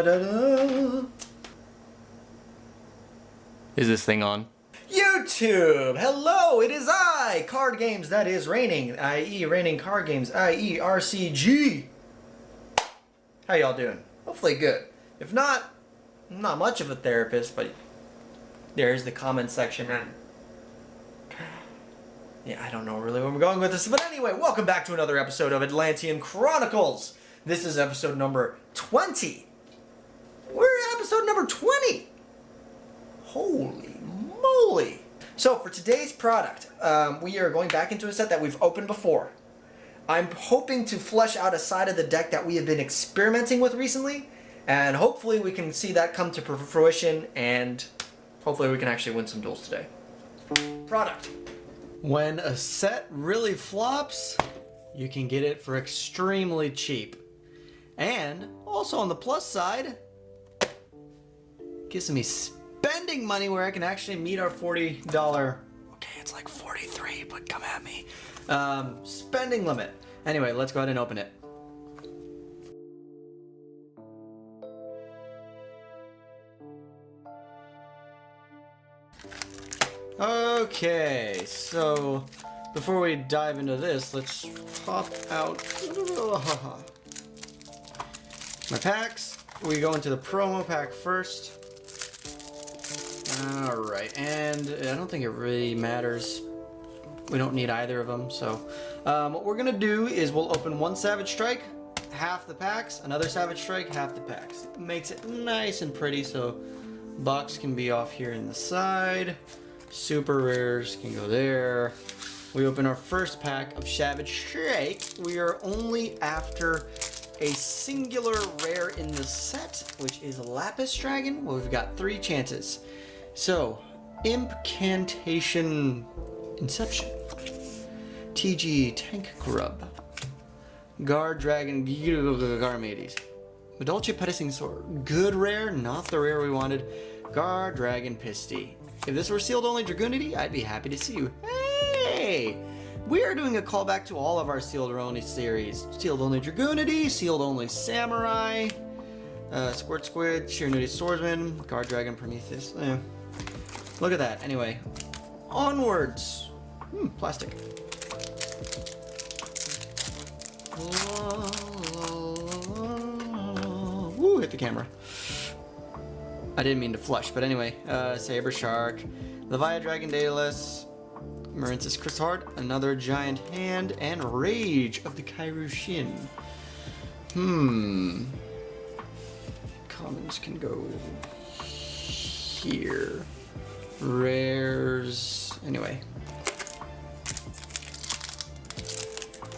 Da-da-da-da. Is this thing on? YouTube! Hello, it is I, Card Games, that is Raining, i.e. RainingCardGames, i.e. RCG. How y'all doing? Hopefully good. If not, I'm not much of a therapist, but there's the comment section, and yeah, I don't know really where I'm going with this, but anyway, welcome back to another episode of Atlantean Chronicles. This is episode number 20. We're at episode number 20. Holy moly. So for today's product, we are going back into a set that we've opened before. I'm hoping to flesh out a side of the deck that we have been experimenting with recently, and hopefully we can see that come to fruition, and hopefully we can actually win some duels today. Product. When a set really flops, you can get it for extremely cheap. And also on the plus side, gives me spending money where I can actually meet our $40, okay, it's like 43, but come at me, spending limit. Anyway, let's go ahead and open it. Okay, so before we dive into this, let's pop out my packs. We go into the promo pack first. Alright, and I don't think it really matters. We don't need either of them, so what we're gonna do is we'll open one Savage Strike, half the packs, another Savage Strike, half the packs. It makes it nice and pretty, so box can be off here in the side. Super rares can go there. We open our first pack of Savage Strike. We are only after a singular rare in the set, which is Lapis Dragon. Well, we've got 3 chances. So, Incantation Inception, TG Tank Grub, Guard Dragon Garmades, Dolce Petting Sword, good rare, not the rare we wanted, Guard Dragon Pisty. If this were sealed only Dragoonity, I'd be happy to see you. Hey! We are doing a callback to all of our sealed only series. Sealed only Dragoonity, sealed only Samurai, Squirt Squid, Sheer Nudie Swordsman, Guard Dragon Prometheus. Look at that. Anyway, onwards. Plastic. Woo, hit the camera. I didn't mean to flush, but anyway, Saber Shark, Leviathan Dragon Daedalus, Marincis Crystal Heart, another Giant Hand, and Rage of the Kairyu-Shin. Commons can go here. Rares. Anyway.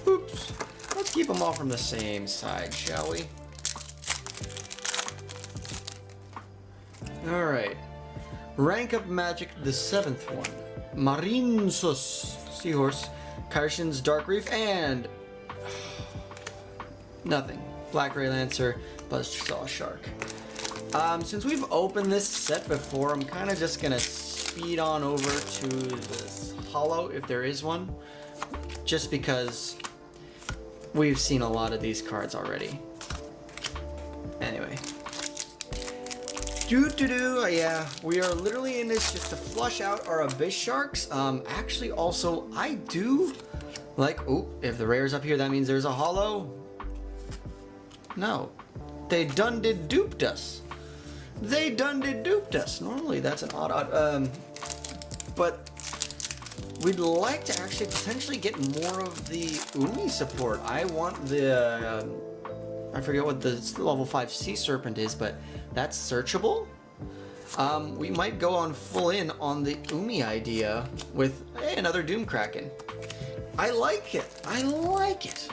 Oops. Let's keep them all from the same side, shall we? Alright. Rank Up Magic, the 7th one. Marinsus, Seahorse, Kairyu-Shin's Dark Reef, and nothing. Black Ray Lancer, Buzzsaw Shark. Since we've opened this set before, I'm kind of just gonna speed on over to this holo, if there is one, just because we've seen a lot of these cards already. Anyway. Yeah, we are literally in this just to flush out our Abyss Sharks. Actually, also, I do like, if the rare's up here, that means there's a holo. No, they done did duped us. They done did duped us. Normally, that's an odd, but we'd like to actually potentially get more of the Umi support. I want the, I forget what the level 5 Sea Serpent is, but that's searchable. We might go on full in on the Umi idea with another Doom Kraken. I like it. I like it.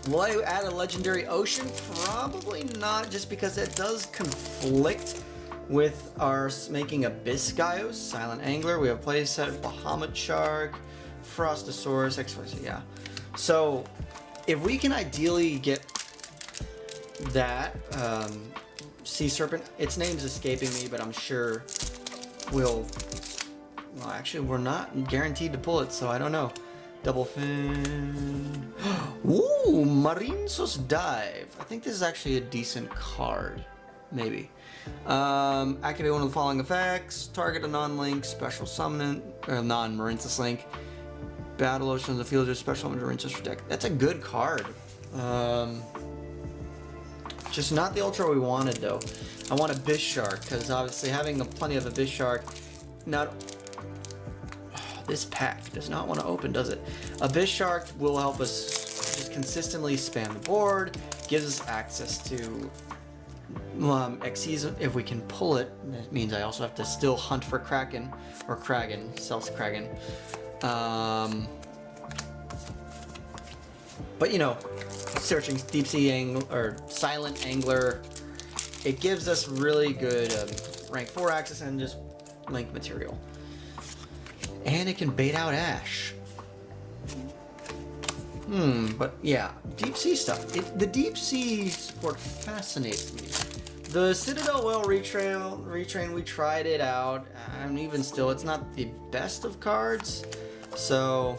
Will I add a Legendary Ocean? Probably not, just because it does conflict with our making Abyss Gaios, Silent Angler. We have playset Bahamut Shark, Frostosaurus, yeah. So if we can ideally get that Sea Serpent, its name's escaping me, but I'm sure well, actually, we're not guaranteed to pull it, so I don't know. Double fin. Ooh, Marinsus Dive. I think this is actually a decent card. Maybe. Activate one of the following effects. Target a non-link, special summon, non-Marinthus link. Battle Ocean on the field, just special Marinthus deck. That's a good card. Just not the Ultra we wanted though. I want Abyss Shark, because obviously having plenty of Abyss Shark, this pack does not want to open, does it? Abyss Shark will help us just consistently spam the board, gives us access to Xyz if we can pull it. That means I also have to still hunt for Kraken, or Kragen, Self Kragen. But you know, searching deep sea or silent angler, it gives us really good rank 4 access and just link material. And it can bait out Ash. But yeah, deep sea stuff. The deep sea support fascinates me. The Citadel Whale retrain, we tried it out, and even still, it's not the best of cards. So,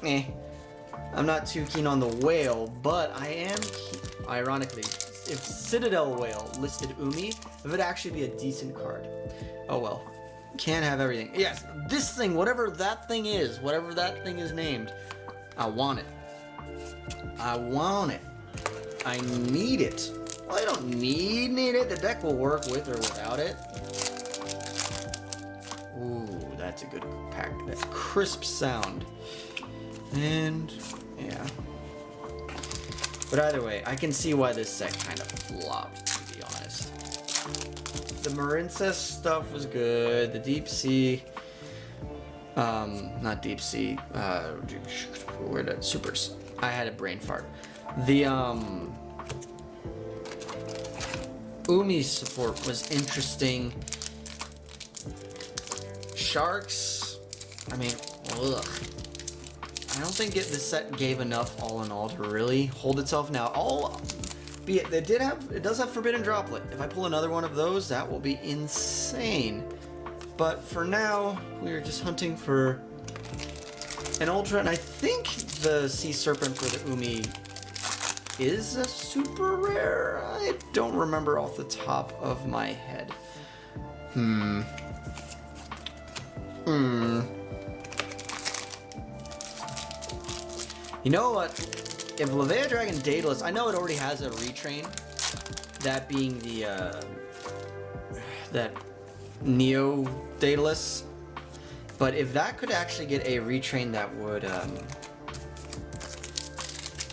I'm not too keen on the whale, but I am ironically, if Citadel Whale listed Umi, it would actually be a decent card. Oh well. Can't have everything. Yes, this thing, whatever that thing is named, I want it. I want it. I need it. Well, I don't need it. The deck will work with or without it. Ooh, that's a good pack. That crisp sound. And yeah. But either way, I can see why this set kind of flopped, to be honest. The Marinthus stuff was good. The deep sea, not deep sea. Where did supers? I had a brain fart. The Umi support was interesting. Sharks, I mean, ugh. I don't think this set gave enough all in all to really hold itself. Now, albeit it does have Forbidden Droplet. If I pull another one of those, that will be insane. But for now, we are just hunting for an Ultra, and I think the Sea Serpent for the Umi is a super rare. I don't remember off the top of my head. You know what? If Levea Dragon Daedalus, I know it already has a retrain, that being the that Neo Daedalus, but if that could actually get a retrain that would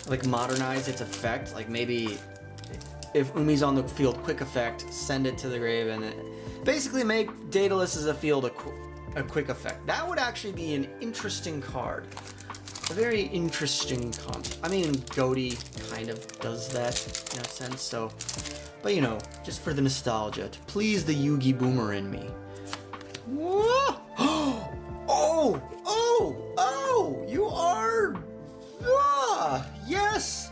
like modernize its effect, like maybe if Umi's on the field, quick effect, send it to the grave, and basically make Daedalus as a field a quick effect. That would actually be an interesting card. A very interesting concept. I mean, Goaty kind of does that in a sense, so. But you know, just for the nostalgia, to please the Yugi Boomer in me. Whoa! Oh! You are. Yes!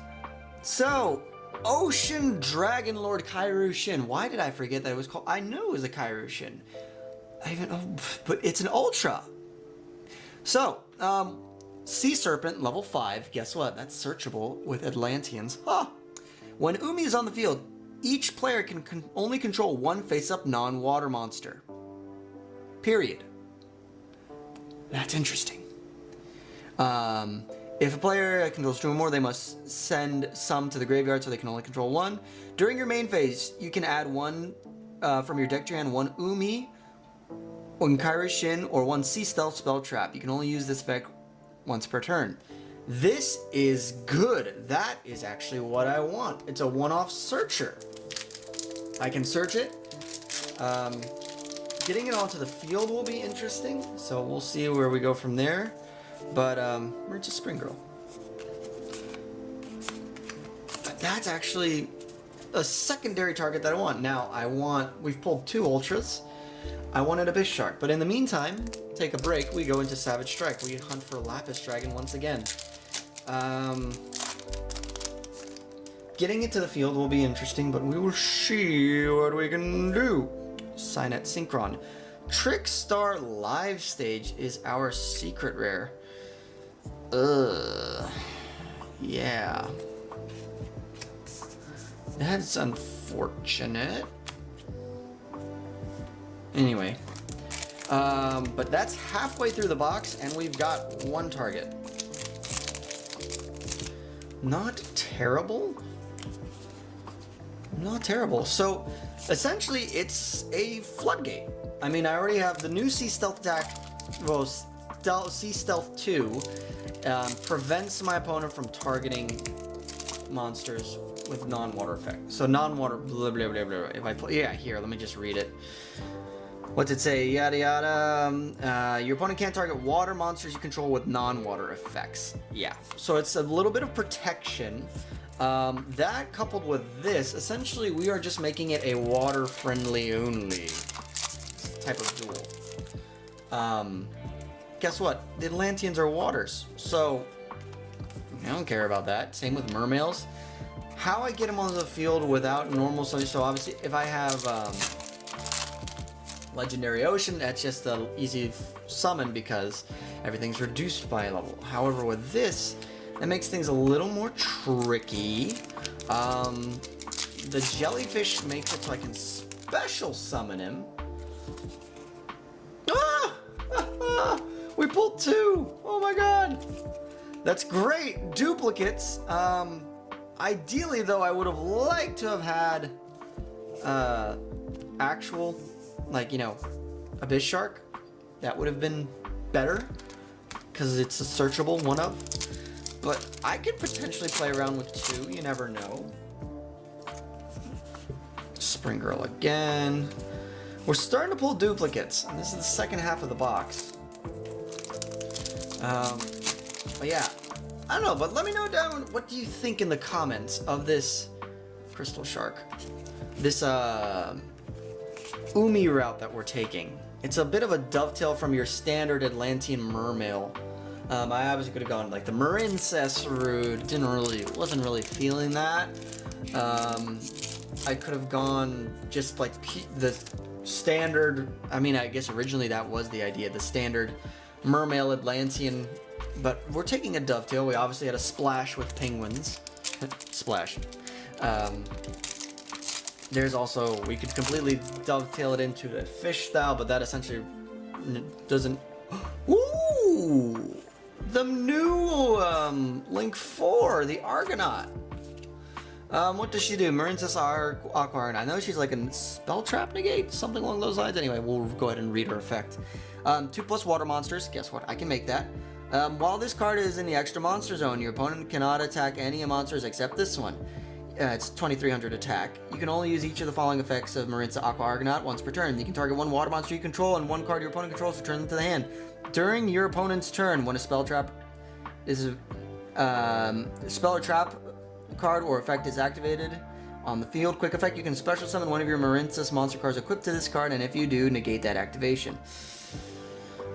So, Ocean Dragon Lord Kairyu-Shin. Why did I forget that it was called? I knew it was a Kairyu-Shin. But it's an Ultra. So, Sea Serpent, level 5, guess what? That's searchable with Atlanteans. When Umi is on the field, each player can only control one face-up non-water monster. Period. That's interesting. If a player controls 2 or more, they must send some to the graveyard so they can only control 1. During your main phase, you can add 1 from your deck to your hand, 1 Umi, 1 Kairyu-Shin, or 1 Sea Stealth Spell Trap. You can only use this effect once per turn. This is good. That is actually what I want. It's a one-off searcher. I can search it. Getting it onto the field will be interesting, so we'll see where we go from there. But we're just Spring Girl. That's actually a secondary target that I want. Now we've pulled 2 Ultras. I wanted Abyss Shark, but in the meantime, take a break, we go into Savage Strike. We hunt for Lapis Dragon once again. Getting it to the field will be interesting, but we will see what we can do. Signet Synchron. Trickstar Live Stage is our secret rare. Yeah. That's unfortunate. unfortunate. Anyway, but that's halfway through the box, and we've got one target. Not terrible. Not terrible. So, essentially, it's a floodgate. I mean, I already have the new Sea Stealth attack. Well, Sea Stealth 2 prevents my opponent from targeting monsters with non-water effect. So non-water, blah, blah, blah, blah. If I play, yeah, here, let me just read it. What's it say? Yada yada. Your opponent can't target water monsters you control with non-water effects. Yeah. So it's a little bit of protection. That coupled with this, essentially we are just making it a water-friendly only type of duel. Guess what? The Atlanteans are waters. So I don't care about that. Same with mermails. How I get them onto the field without normal summoning. So obviously if I have Legendary Ocean, that's just an easy summon because everything's reduced by a level. However, with this, that makes things a little more tricky. The jellyfish makes it so I can special summon him. Ah! We pulled two! Oh my god! That's great! Duplicates. Ideally, though, I would have liked to have had actual, like, you know, Abyss Shark. That would have been better because it's a searchable one of. But I could potentially play around with two. You never know. Spring Girl again. We're starting to pull duplicates, and this is the second half of the box. But yeah, I don't know. But let me know down what do you think in the comments of this Crystal Shark, this Umi route that we're taking. It's a bit of a dovetail from your standard Atlantean mermail. I obviously could have gone like the Marincess route. Wasn't really feeling that. I could have gone just like the standard. I mean, I guess originally that was the idea, the standard mermail Atlantean. But we're taking a dovetail. We obviously had a splash with penguins. Splash. There's also, we could completely dovetail it into the fish style, but that essentially doesn't. Ooh! The new Link 4, the Argonaut. What does she do? Marincess Aqua. I know she's like a spell trap negate, something along those lines. Anyway, we'll go ahead and read her effect. 2+ water monsters. Guess what? I can make that. While this card is in the extra monster zone, your opponent cannot attack any monsters except this one. It's 2300 attack. You can only use each of the following effects of Marincess Aqua Argonaut once per turn. You can target one water monster you control and one card your opponent controls, return them to the hand. During your opponent's turn, when a spell trap is spell or trap card or effect is activated on the field, quick effect, you can special summon one of your Marincess monster cards equipped to this card, and if you do, negate that activation.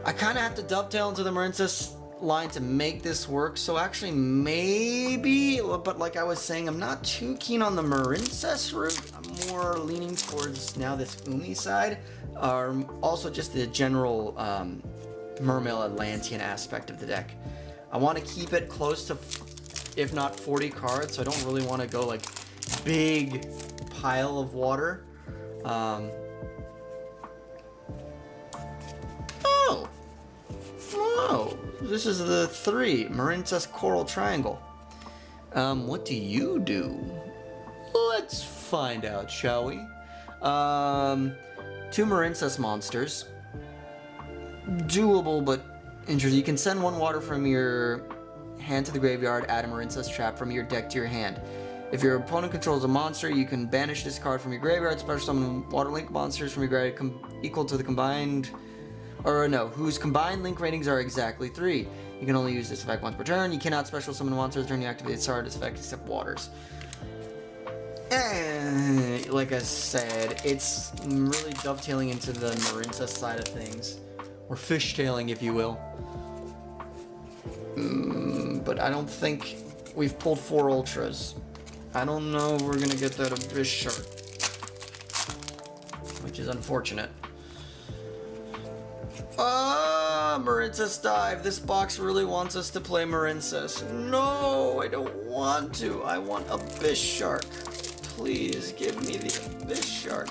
I kind of have to dovetail into the Marincess line to make this work, so actually maybe, but like I was saying, I'm not too keen on the Marincess route. I'm more leaning towards now this Umi side, or also just the general mermail Atlantean aspect of the deck. I want to keep it close to, if not 40 cards, so I don't really want to go like big pile of water. Oh, this is the 3, Marincess Coral Triangle. What do you do? Let's find out, shall we? 2 Marincess monsters. Doable, but interesting. You can send one water from your hand to the graveyard, add a Marincess trap from your deck to your hand. If your opponent controls a monster, you can banish this card from your graveyard, special summon water link monsters from your graveyard equal to the combined, or no, whose combined link ratings are exactly 3. You can only use this effect once per turn. You cannot special summon monsters during the activated card effect except waters. And like I said, it's really dovetailing into the Marincess side of things, or fishtailing, if you will. But I don't think we've pulled 4 ultras. I don't know if we're gonna get that Abyss Shark, which is unfortunate. Marincess Dive. This box really wants us to play Marincess. No, I don't want to. I want Abyss Shark. please give me the Abyss Shark.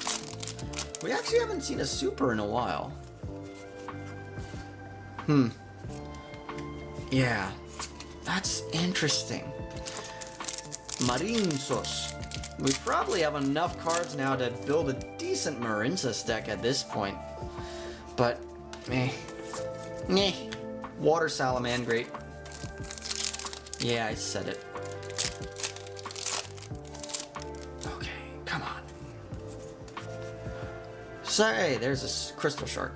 We actually haven't seen a super in a while. Yeah, that's interesting. Marinsos. We probably have enough cards now to build a decent Marinsas deck at this point. But, meh. Water Salamangreat. Yeah, I said it. Okay, come on. Say, there's a Crystal Shark.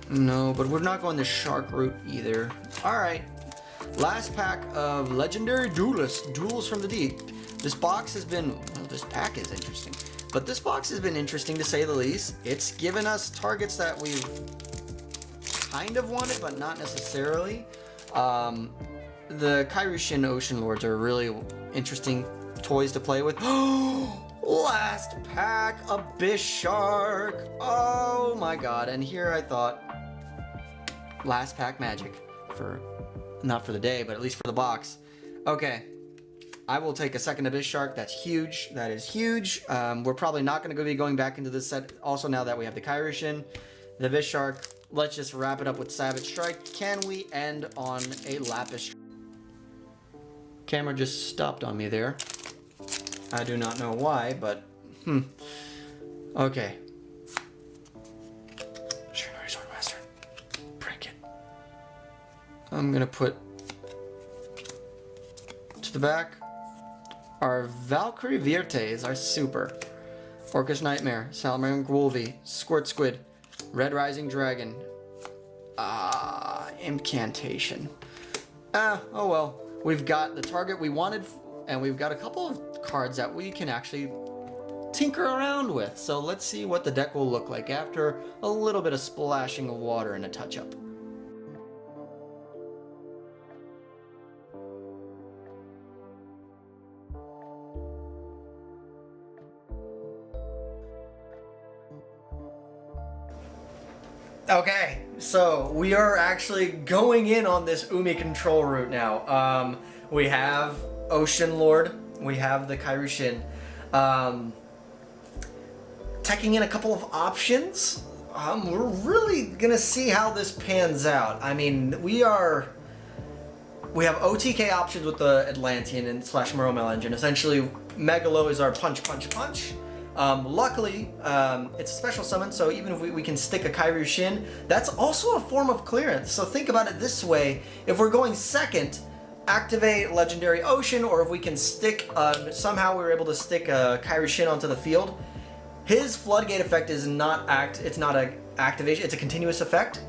No, but we're not going the Shark route either. Alright. Last pack of Legendary Duelist. Duels from the Deep. This box has been... Well, this pack is interesting. But this box has been interesting to say the least. It's given us targets that we've kind of wanted, but not necessarily. The Kairyu Ocean Lords are really interesting toys to play with. Last pack, Abyss Shark. Oh my god. And here I thought, last pack magic. Not for the day, but at least for the box. Okay. I will take a second Abyss Shark. That's huge. That is huge. We're probably not going to be going back into this set. Also, now that we have the Kairyu, the Abyss Shark, let's just wrap it up with Savage Strike. Can we end on a Lapis? Camera just stopped on me there. I do not know why, but okay. Shiranori Swordmaster. Break it. I'm gonna put to the back our Valkyrie Viertes, our super. Orcish Nightmare, Salamander Wolvie, Squirt Squid, Red Rising Dragon. Incantation. Oh well. We've got the target we wanted, and we've got a couple of cards that we can actually tinker around with. So let's see what the deck will look like after a little bit of splashing of water and a touch-up. Okay, so we are actually going in on this Umi control route now. We have Ocean Lord, we have the Kairyu. Teching in a couple of options. We're really gonna see how this pans out. I mean, we have OTK options with the Atlantean and / Moromel engine. Essentially, Megalo is our punch. Luckily, it's a special summon, so even if we can stick a Kairyu, that's also a form of clearance. So think about it this way: if we're going second, activate Legendary Ocean, or if we can stick, somehow we were able to stick a Kairyu onto the field, his Floodgate effect is not it's not an activation, it's a continuous effect.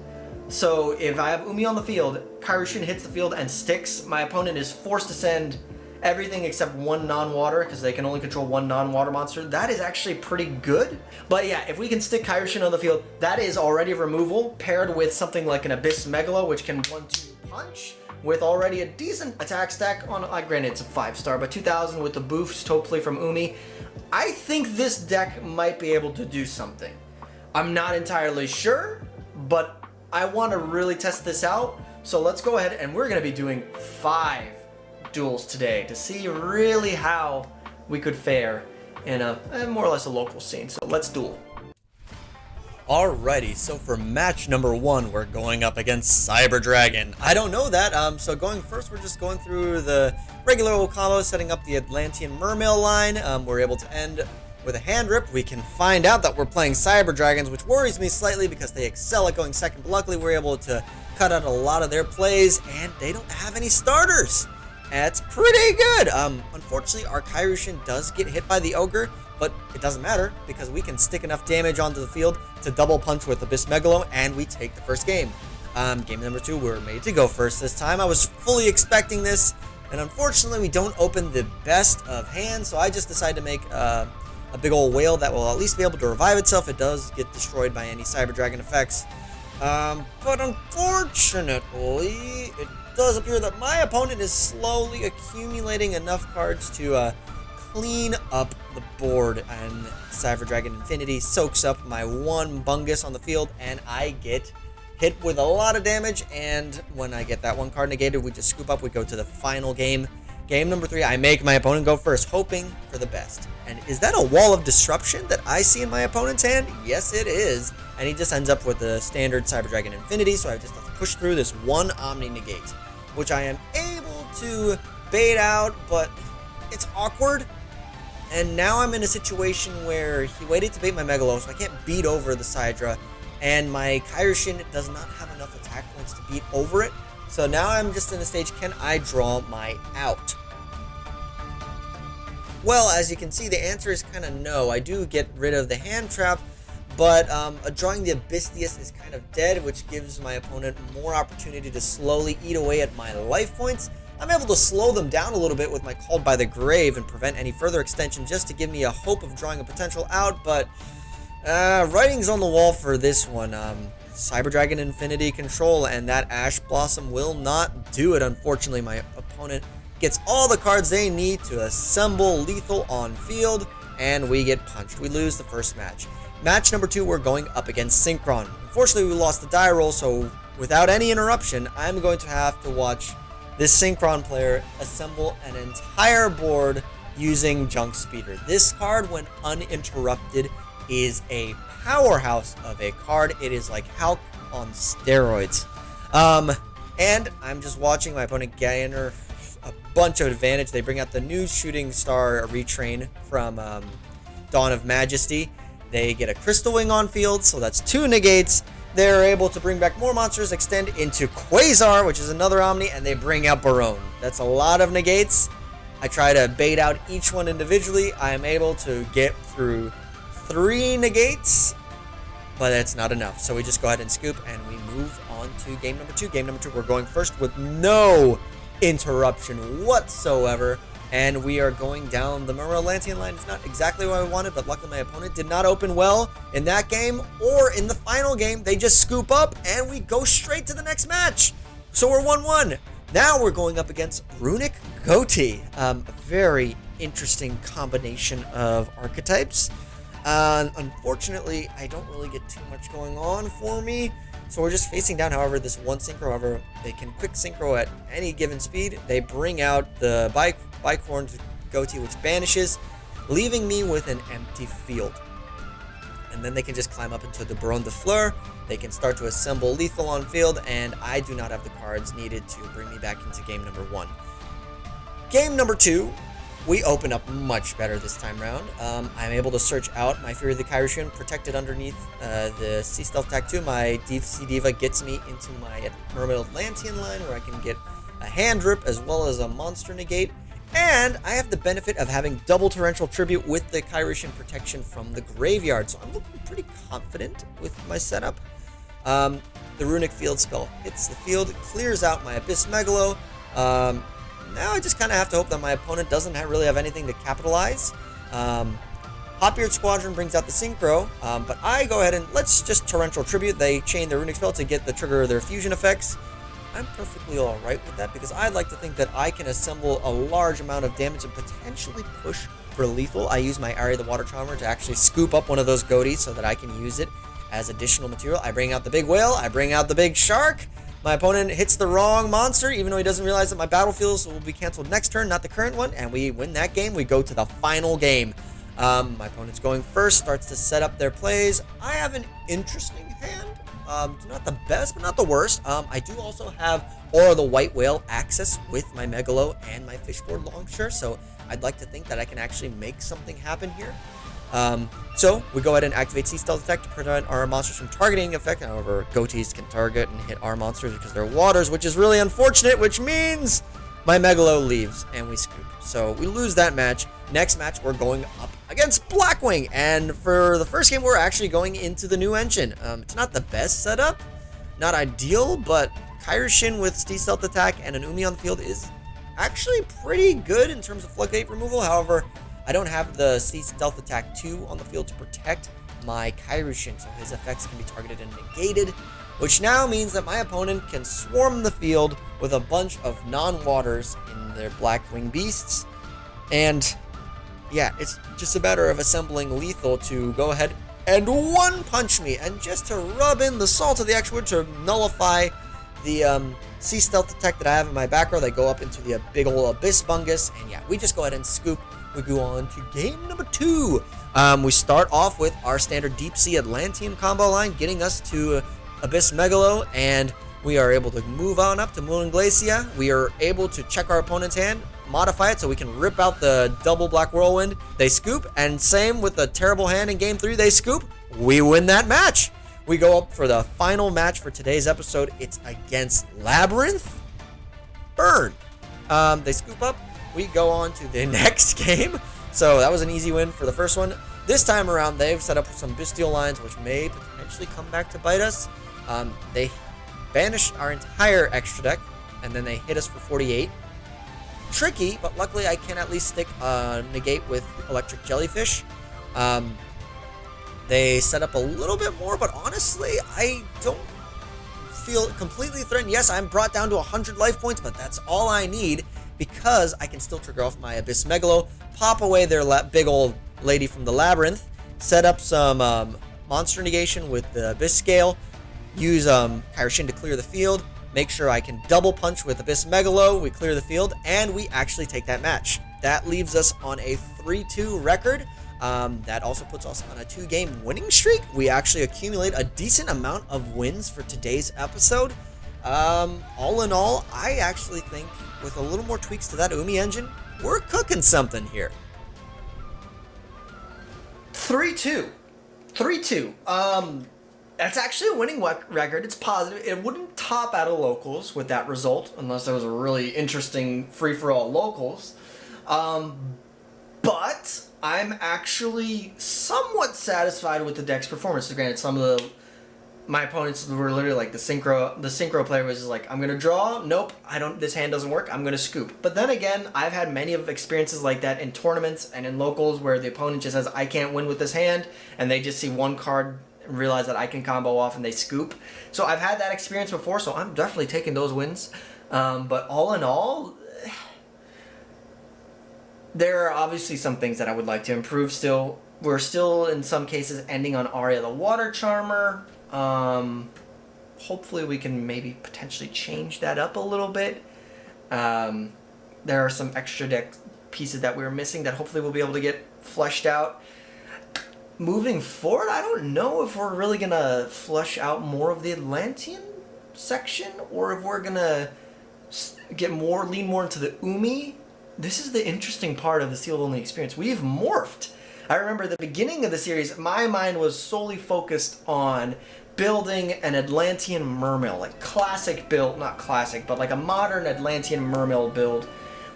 So if I have Umi on the field, Kairyu hits the field and sticks, my opponent is forced to send everything except one non-water, because they can only control one non-water monster. That is actually pretty good. But yeah, if we can stick Kairyu on the field, that is already removal, paired with something like an Abyss Megalo, which can 1-2 punch, with already a decent attack stack on, granted it's a 5-star, but 2000 with the boost, hopefully from Umi. I think this deck might be able to do something. I'm not entirely sure, but I want to really test this out. So let's go ahead, and we're going to be doing 5 duels today to see really how we could fare in a more or less a local scene. So let's duel. Alrighty, so for match number 1, we're going up against Cyber Dragon. I don't know that, so going first, we're just going through the regular old combos, setting up the Atlantean Mermail line. We're able to end with a hand rip. We can find out that we're playing Cyber Dragons, which worries me slightly because they excel at going second, but luckily we're able to cut out a lot of their plays, and they don't have any starters. That's pretty good. Unfortunately, our Kairyu does get hit by the Ogre, but it doesn't matter because we can stick enough damage onto the field to double punch with Abyss Megalo, and we take the first game. Game number 2, we're made to go first this time. I was fully expecting this, and unfortunately, we don't open the best of hands, so I just decided to make a big old whale that will at least be able to revive itself. It does get destroyed by any Cyber Dragon effects, but unfortunately, it does appear that my opponent is slowly accumulating enough cards to clean up the board, and Cyber Dragon Infinity soaks up my one Bungus on the field, and I get hit with a lot of damage. And when I get that one card negated, we just scoop up. We go to the final game, Game number 3, I make my opponent go first, hoping for the best. And is that a wall of disruption that I see in my opponent's hand? Yes, it is. And he just ends up with the standard Cyber Dragon Infinity, so I just have to push through this one Omni Negate, which I am able to bait out, but it's awkward. And now I'm in a situation where he waited to bait my Megalo, so I can't beat over the Sidra, and my Kairishin does not have enough attack points to beat over it. So now I'm just in the stage, can I draw my out? Well, as you can see, the answer is kind of no. I do get rid of the hand trap, but drawing the Abystius is kind of dead, which gives my opponent more opportunity to slowly eat away at my life points. I'm able to slow them down a little bit with my Called by the Grave and prevent any further extension just to give me a hope of drawing a potential out, but writing's on the wall for this one. Cyber Dragon Infinity control, and that Ash Blossom will not do it. Unfortunately, my opponent gets all the cards they need to assemble lethal on field, and we get punched. We lose the first match. Match number 2, we're going up against Synchron. Unfortunately, we lost the die roll, so without any interruption, I'm going to have to watch this Synchron player assemble an entire board using Junk Speeder. This card, when uninterrupted, is a powerhouse of a card. It is like Hulk on steroids. And I'm just watching my opponent garner a bunch of advantage. They bring out the new Shooting Star Retrain from Dawn of Majesty. They get a Crystal Wing on field, so that's 2 negates. They're able to bring back more monsters, extend into Quasar, which is another Omni, and they bring out Barone. That's a lot of negates. I try to bait out each one individually. I am able to get through 3 negates, but it's not enough. So we just go ahead and scoop, and we move on to game number 2. Game number 2, we're going first with no interruption whatsoever, and we are going down the Atlantean line. It's not exactly what I wanted, but luckily my opponent did not open well in that game or in the final game. They just scoop up, and we go straight to the next match. So we're 1-1. Now we're going up against Runic Goatee. A very interesting combination of archetypes. Unfortunately, I don't really get too much going on for me. So we're just facing down, however, this one synchro. However, they can quick synchro at any given speed. They bring out the Bicorn Goatee, which banishes, leaving me with an empty field. And then they can just climb up into the Baron de Fleur. They can start to assemble lethal on field, and I do not have the cards needed to bring me back into game number 1. Game number 2, we open up much better this time around. I'm able to search out my Fury of the Kairishin, protected underneath the Sea Stealth Attack 2. My DC Diva gets me into my Mermaid Atlantean line, where I can get a hand rip as well as a monster negate. And I have the benefit of having double Torrential Tribute with the Kairishin protection from the graveyard. So I'm looking pretty confident with my setup. The Runic Field spell hits the field, clears out my Abyss Megalo. Now I just kind of have to hope that my opponent doesn't really have anything to capitalize. Hotbeard Squadron brings out the Synchro, but I go ahead and let's just Torrential Tribute. They chain their Runic spell to get the trigger of their fusion effects. I'm perfectly alright with that, because I'd like to think that I can assemble a large amount of damage and potentially push for lethal. I use my Ari the Water Charmer to actually scoop up one of those goatees so that I can use it as additional material. I bring out the big whale, I bring out the big shark. My opponent hits the wrong monster, even though he doesn't realize that my battlefields will be canceled next turn, not the current one, and we win that game. We go to the final game. My opponent's going first, starts to set up their plays. I have an interesting hand. Not the best, but not the worst. I do also have Aura the White Whale access with my Megalo and my Fishboard Launcher, so I'd like to think that I can actually make something happen here. So we go ahead and activate Sea Stealth Attack to prevent our monsters from targeting effect. However, Goatees can target and hit our monsters because they're waters, which is really unfortunate, which means my Megalo leaves and we scoop. So we lose that match. Next match, we're going up against Blackwing, and for the first game, we're actually going into the new engine. It's not the best setup, not ideal, but Kairishin with Sea Stealth Attack and an Umi on the field is actually pretty good in terms of Floodgate removal. However, I don't have the Sea Stealth Attack 2 on the field to protect my Kairishin, so his effects can be targeted and negated, which now means that my opponent can swarm the field with a bunch of non-waters in their Blackwing beasts. And yeah, it's just a matter of assembling lethal to go ahead and one punch me, and just to rub in the salt of the X-Wood to nullify the Sea Stealth Detect that I have in my back row. They go up into the big old Abyss Bungus. And yeah, we just go ahead and scoop. We go on to game number 2. We start off with our standard Deep Sea Atlantean combo line, getting us to Abyss Megalo, and we are able to move on up to Moon Glacia. We are able to check our opponent's hand, modify it so we can rip out the double Black Whirlwind. They scoop, and same with the terrible hand in game 3, they scoop. We win that match. We go up for the final match for today's episode. It's against Labyrinth Burn. They scoop up. We go on to the next game. So that was an easy win for the first one. This time around, they've set up some Bestial lines, which may potentially come back to bite us. They banish our entire extra deck, and then they hit us for 48. Tricky, but luckily I can at least stick negate with Electric Jellyfish. They set up a little bit more, but honestly, I don't feel completely threatened. Yes, I'm brought down to 100 life points, but that's all I need because I can still trigger off my Abyss Megalo, pop away their big old lady from the Labyrinth, set up some monster negation with the Abyss Scale, use Kairishin to clear the field, make sure I can double punch with Abyss Megalo, we clear the field, and we actually take that match. That leaves us on a 3-2 record. That also puts us on a 2-game winning streak. We actually accumulate a decent amount of wins for today's episode. All in all, I actually think with a little more tweaks to that Umi engine, we're cooking something here. 3-2. 3-2. That's actually a winning record. It's positive. It wouldn't top out of locals with that result, unless there was a really interesting free-for-all locals. But I'm actually somewhat satisfied with the deck's performance. Granted, some of my opponents were literally like the synchro player was just like, I'm gonna draw, nope, this hand doesn't work, I'm gonna scoop. But then again, I've had many of experiences like that in tournaments and in locals where the opponent just says, I can't win with this hand, and they just see one card and realize that I can combo off and they scoop. So I've had that experience before, so I'm definitely taking those wins. But all in all, there are obviously some things that I would like to improve still. We're still, in some cases, ending on Aria the Water Charmer. Hopefully we can maybe potentially change that up a little bit. There are some extra deck pieces that we were missing that hopefully we'll be able to get fleshed out. Moving forward, I don't know if we're really going to flesh out more of the Atlantean section or if we're going to lean more into the Umi. This is the interesting part of the sealed only experience. We've morphed. I remember at the beginning of the series, my mind was solely focused on building an Atlantean mermail, like classic build, not classic, but like a modern Atlantean mermail build.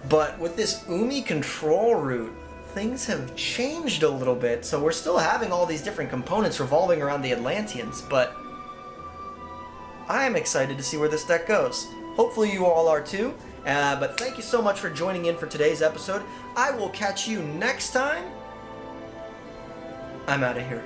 But with this Umi control route, things have changed a little bit. So we're still having all these different components revolving around the Atlanteans, but I am excited to see where this deck goes. Hopefully you all are too. But thank you so much for joining in for today's episode. I will catch you next time. I'm out of here.